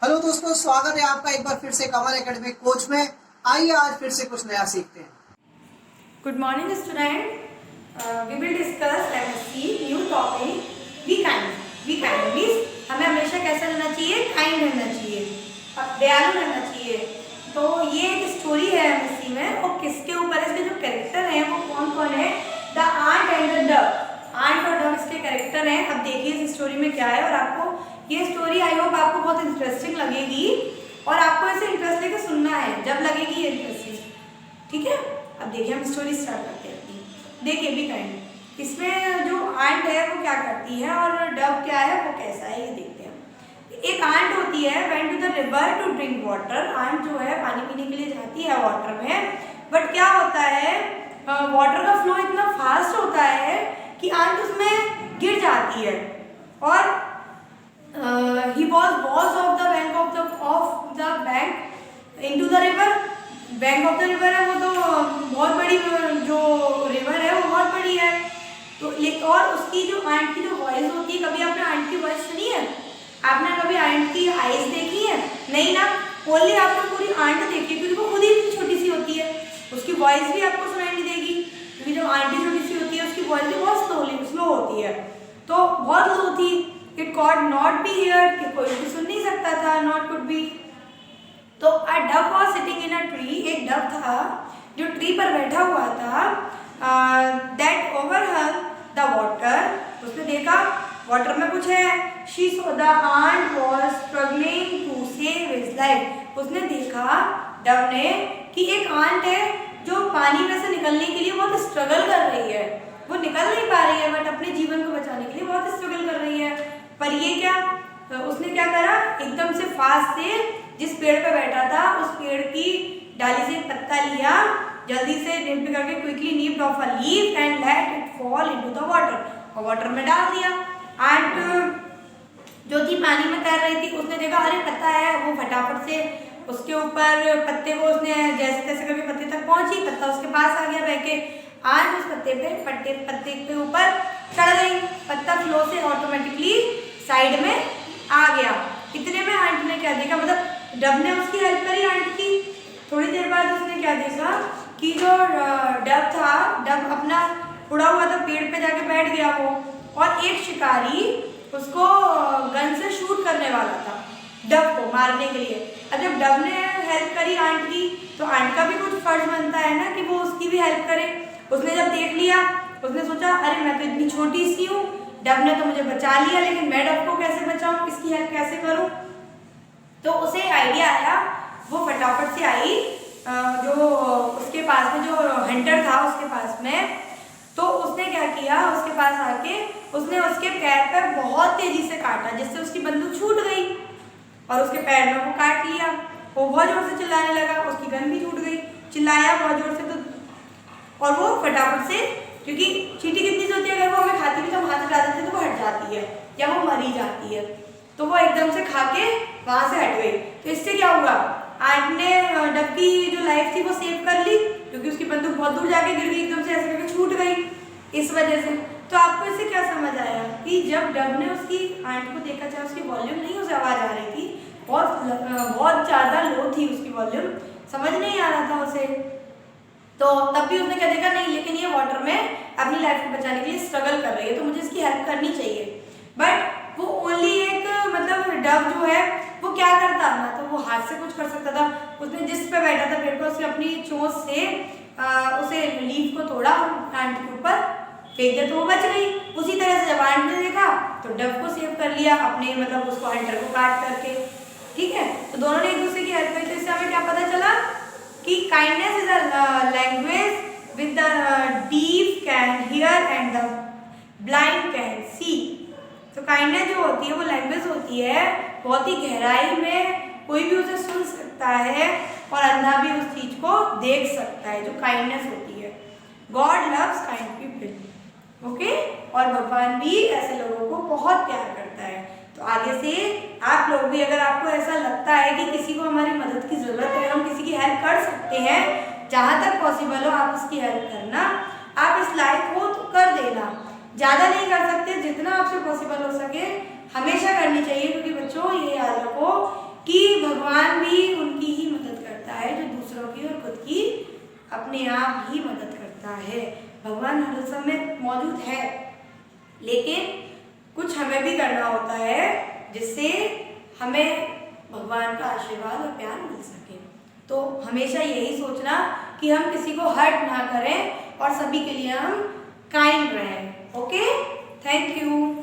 Hello दोस्तों, स्वागत है आपका एक बार फिर से कमल एकेडमी कोच में। आइए आज फिर से कुछ नया सीखते हैं। Good morning, student. We will discuss MSc new topic. Be kind. Be kind means हमें हमेशा कैसा रहना चाहिए? Kind रहना चाहिए, दयालु रहना चाहिए। तो ये एक स्टोरी है MSc में, और किसके ऊपर है? इसके जो कैरेक्टर हैं वो कौन कौन है? The ant and the dove. Ant और डव इसके कैरेक्टर हैं। अब देखिए इस स्टोरी में क्या है, और आपको ये स्टोरी आई होप आपको बहुत इंटरेस्टिंग लगेगी, और आपको ऐसे इंटरेस्ट लेके सुनना है जब लगेगी ये इंटरेस्टिंग। ठीक है, अब देखिए हम स्टोरी स्टार्ट करते हैं अपनी। देखिए भी काइंड, इसमें जो आंट है वो क्या करती है और डव क्या है वो कैसा है ये देखते हैं। एक आंट होती है went to the river to drink water. Ant जो है पानी पीने के लिए जाती है वाटर में, बट क्या होता है वाटर का फ्लो इतना फास्ट होता है कि आंट उसमें गिर जाती है, और he was of the bank of the bank into the river। Bank of the river है वो तो बहुत बड़ी, जो रिवर है वो बहुत बड़ी है। तो और उसकी जो आंट की जो वॉइस होती है, कभी आपने आंट की वॉइस सुनी है? आपने कभी आंट की आईज देखी है? नहीं ना, ओनली आपने पूरी आंट देखी है, क्योंकि वो खुद ही इतनी छोटी सी होती है। उसकी वॉइस भी आपको सुनाई नहीं देगी, क्योंकि जब आंटी छोटी सी होती है उसकी वॉइस भी बहुत स्लो होती है। तो बहुत लो थी। It could not be here, कि कोई भी सुन नहीं सकता था, नॉट कुड बी। तो a dove was sitting in a tree. एक डव था जो ट्री पर बैठा हुआ था। That overhung the water. उसने देखा वाटर में कुछ है। She saw the ant was struggling to save his life. उसने देखा, डव ने, कि एक आंट है जो पानी में से निकलने के लिए बहुत स्ट्रगल कर रही है। वो निकल नहीं पा रही है, बट अपने जीवन को बचाने के लिए बहुत स्ट्रगल कर रही है। पर ये क्या, उसने क्या करा, एकदम से फास्ट से जिस पेड़ पे बैठा था उस पेड़ की डाली से एक पत्ता लिया, जल्दी से निप करके quickly nipped off a leaf and let it fall into the water, और वाटर में डाल दिया। आंट जो थी पानी में तैर रही थी, उसने देखा अरे पत्ता है, वो फटाफट से उसके ऊपर पत्ते को उसने जैसे तैसे करके पत्ते तक पहुंची, पत्ता उसके पास आ गया बह के। आंट उस पत्ते पे ऊपर चढ़ गई। पत्ता फ्लो से ऑटोमेटिकली साइड में आ गया। इतने में आंट ने क्या देखा, मतलब डव ने उसकी हेल्प करी आंट की। थोड़ी देर बाद उसने क्या देखा कि जो डव था, डव अपना उड़ा हुआ था पेड़ पे जाके बैठ गया वो, और एक शिकारी उसको गन से शूट करने वाला था डव को मारने के लिए। अब जब डव ने हेल्प करी आंट की, तो आंट का भी कुछ फर्ज बनता है ना कि वो उसकी भी हेल्प करे। उसने जब देख लिया, उसने सोचा अरे मैं तो इतनी छोटी सी हूँ, डव ने तो मुझे बचा लिया, लेकिन मैं डव को कैसे बचाऊं, इसकी हेल्प कैसे करूं। तो उसे आइडिया आया, वो फटाफट से आई जो उसके पास में जो हंटर था उसके पास में। तो उसने क्या किया, उसके पास आके उसने उसके पैर पर बहुत तेजी से काटा, जिससे उसकी बंदूक छूट गई और उसके पैर में वो काट लिया। वो बहुत जोर से चिल्लाने लगा, उसकी गन भी छूट गई। चिल्लाया बहुत जोर से, तो और वो फटाफट से, क्योंकि चींटी कितनी सी होती है, अगर वो हमें खाती भी तो हम हाथ हटा देते तो वो हट जाती है या वो मरी जाती है। तो वो एकदम से खा के वहां से हट गई। तो इससे क्या हुआ, आंट ने डव की जो लाइफ थी वो सेव कर ली, क्योंकि उसकी बंदूक बहुत दूर जाके गिर गई, एकदम से ऐसे करके छूट गई इस वजह से। तो आपको इससे क्या समझ आया कि जब डव ने उसकी आंट को देखा, चाहे उसकी वॉल्यूम नहीं, उसे आवाज आ रही थी, बहुत ज़्यादा लो थी उसकी वॉल्यूम, समझ नहीं आ रहा था उसे। तो तब भी उसने क्या देखा, नहीं लेकिन ये वाटर में अपनी लाइफ को बचाने के लिए स्ट्रगल कर रही है, तो मुझे इसकी हेल्प करनी चाहिए। बट वो ओनली एक, मतलब डव जो है वो क्या करता ना, तो वो हाथ से कुछ कर सकता था। उसने जिस पे बैठा था पेड़ पर, उसने अपनी चोंच से उसे लीफ को तोड़ा, आंट के ऊपर फेंक दिया, तो वो बच गई। उसी तरह से जब आंट ने देखा तो डव को सेव कर लिया अपने, मतलब उसको हंटर को काट करके। ठीक है, तो दोनों ने एक दूसरे की हेल्प करी। तो इससे हमें क्या पता चला कि kindness is a language with the deaf can hear and the blind can see. तो काइंडनेस जो होती है वो लैंग्वेज होती है, बहुत ही गहराई में कोई भी उसे सुन सकता है और अंधा भी उस चीज को देख सकता है, जो काइंडनेस होती है। God loves kind people, okay. और भगवान भी ऐसे लोगों को बहुत प्यार करता है। तो आगे से आप लोग भी, अगर आपको ऐसा लगता है कि किसी को हमारी मदद की ज़रूरत है, हम किसी की हेल्प कर सकते हैं, जहाँ तक पॉसिबल हो आप उसकी हेल्प करना। आप इस लायक हो तो कर देना, ज़्यादा नहीं कर सकते, जितना आपसे पॉसिबल हो सके हमेशा करनी चाहिए। क्योंकि बच्चों ये याद रखो कि अपने आप ही मदद करता है। भगवान हर समय मौजूद है, लेकिन कुछ हमें भी करना होता है जिससे हमें भगवान का आशीर्वाद और प्यार मिल सके। तो हमेशा यही सोचना कि हम किसी को हर्ट ना करें और सभी के लिए हम काइंड रहें। Okay, thank you.